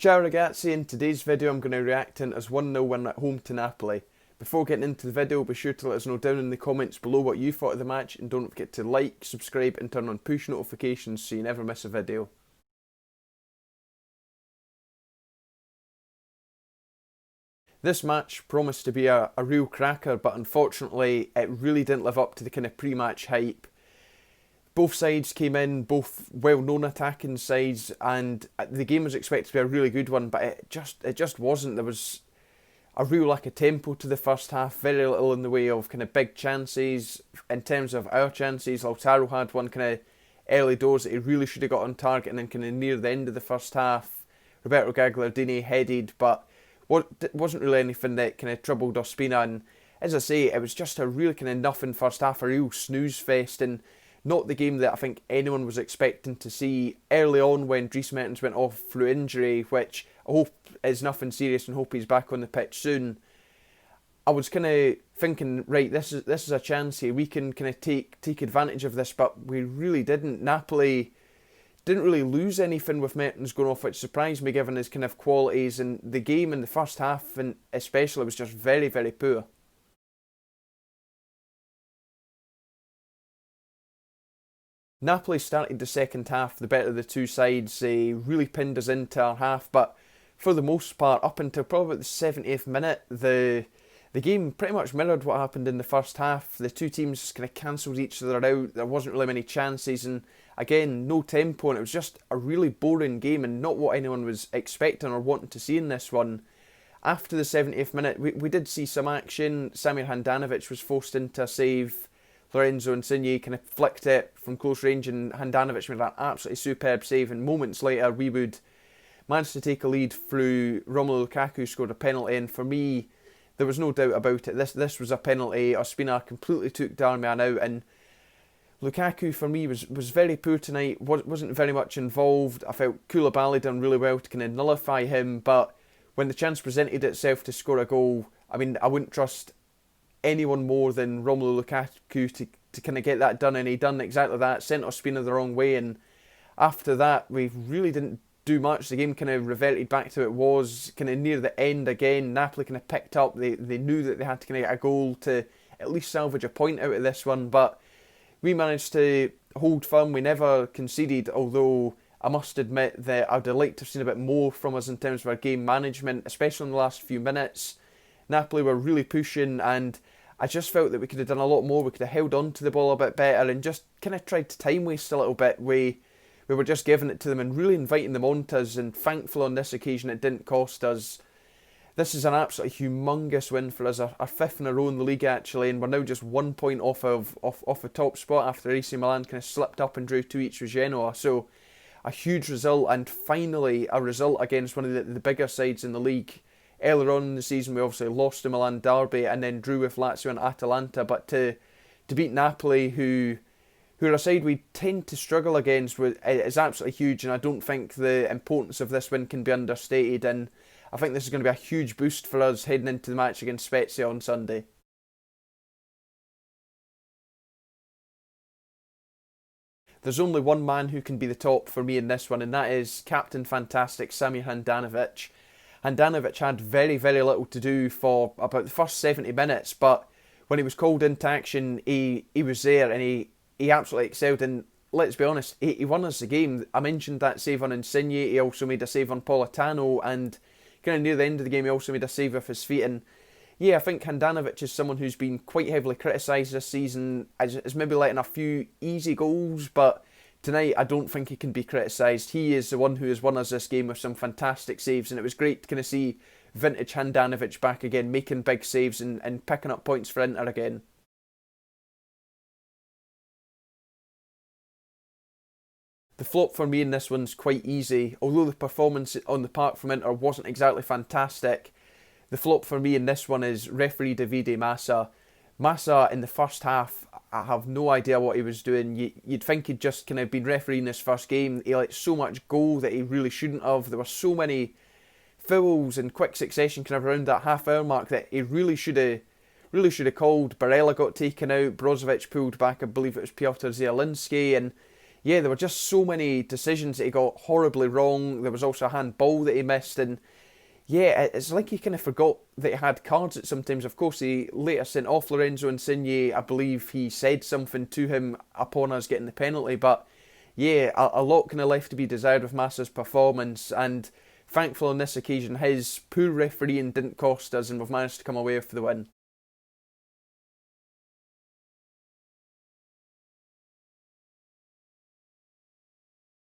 Ciao ragazzi, in today's video I'm going to react in as 1-0 win at home to Napoli. Before getting into the video, be sure to let us know down in the comments below what you thought of the match, and don't forget to like, subscribe and turn on push notifications so you never miss a video. This match promised to be a real cracker, but unfortunately it really didn't live up to the kind of pre-match hype. Both sides came in, both well-known attacking sides, and the game was expected to be a really good one, but it just wasn't. There was a real lack of tempo to the first half, very little in the way of kind of big chances. In terms of our chances, Lautaro had one kind of early doors that he really should have got on target, and then kind of near the end of the first half, Roberto Gagliardini headed, but wasn't really anything that kind of troubled Ospina. And as I say, it was just a really kind of nothing first half, a real snooze fest, and not the game that I think anyone was expecting to see early on when Dries Mertens went off through injury, which I hope is nothing serious and hope he's back on the pitch soon. I was kind of thinking, right, this is a chance here. We can kind of take advantage of this, but we really didn't. Napoli didn't really lose anything with Mertens going off, which surprised me given his kind of qualities. And the game in the first half, and especially, was just very, very poor. Napoli started the second half the better of the two sides. They really pinned us into our half, but for the most part, up until probably the 70th minute, the game pretty much mirrored what happened in the first half. The two teams kind of cancelled each other out. There wasn't really many chances, and again, no tempo, and it was just a really boring game and not what anyone was expecting or wanting to see in this one. After the 70th minute, we did see some action. Samir Handanovic was forced into a save. Lorenzo Insigne kind of flicked it from close range, and Handanovic made an absolutely superb save, and moments later we would manage to take a lead through Romelu Lukaku scored a penalty, and for me, there was no doubt about it. This was a penalty. Ospina completely took Darmian out, and Lukaku for me was very poor tonight, wasn't very much involved. I felt Koulibaly done really well to kind of nullify him, but when the chance presented itself to score a goal, I mean, I wouldn't trust anyone more than Romelu Lukaku to kind of get that done, and he done exactly that, sent Ospina the wrong way, and after that we really didn't do much. The game kind of reverted back to it was kind of near the end again. Napoli kind of picked up, they knew that they had to kind of get a goal to at least salvage a point out of this one, but we managed to hold firm. We never conceded, although I must admit that I'd have liked to have seen a bit more from us in terms of our game management, especially in the last few minutes. Napoli were really pushing, and I just felt that we could have done a lot more. We could have held on to the ball a bit better and just kind of tried to time waste a little bit. We were just giving it to them and really inviting them onto us, and thankfully on this occasion it didn't cost us. This is an absolutely humongous win for us, our fifth in a row in the league actually, and we're now just 1 point off the top spot after AC Milan kind of slipped up and drew 2 each with Genoa. So a huge result, and finally a result against one of the bigger sides in the league. Earlier on in the season we obviously lost the Milan derby and then drew with Lazio and Atalanta, but to beat Napoli, who are a side we tend to struggle against, is absolutely huge, and I don't think the importance of this win can be understated, and I think this is going to be a huge boost for us heading into the match against Spezia on Sunday. There's only one man who can be the top for me in this one, and that is Captain Fantastic Samir Handanovic. Handanovic had very, very little to do for about the first 70 minutes, but when he was called into action, he was there, and he absolutely excelled, and let's be honest, he won us the game. I mentioned that save on Insigne, he also made a save on Politano, and kind of near the end of the game he also made a save with his feet. And yeah, I think Handanovic is someone who's been quite heavily criticised this season as maybe letting a few easy goals, but tonight I don't think he can be criticised. He is the one who has won us this game with some fantastic saves, and it was great to kind of see vintage Handanovic back again, making big saves and picking up points for Inter again. The flop for me in this one's quite easy. Although the performance on the park from Inter wasn't exactly fantastic, the flop for me in this one is referee Davide Massa. Massa in the first half, I have no idea what he was doing. You'd think he'd just kind of been refereeing his first game. He let so much go that he really shouldn't have. There were so many fouls in quick succession kind of around that half-hour mark that he really should have called. Barella got taken out. Brozovic pulled back, I believe it was Piotr Zielinski, and yeah, there were just so many decisions that he got horribly wrong. There was also a handball that he missed, and yeah, it's like he kind of forgot that he had cards at sometimes. Of course, he later sent off Lorenzo Insigne. I believe he said something to him upon us getting the penalty, but yeah, a lot kind of left to be desired with Massa's performance, and thankful on this occasion his poor refereeing didn't cost us, and we've managed to come away with the win.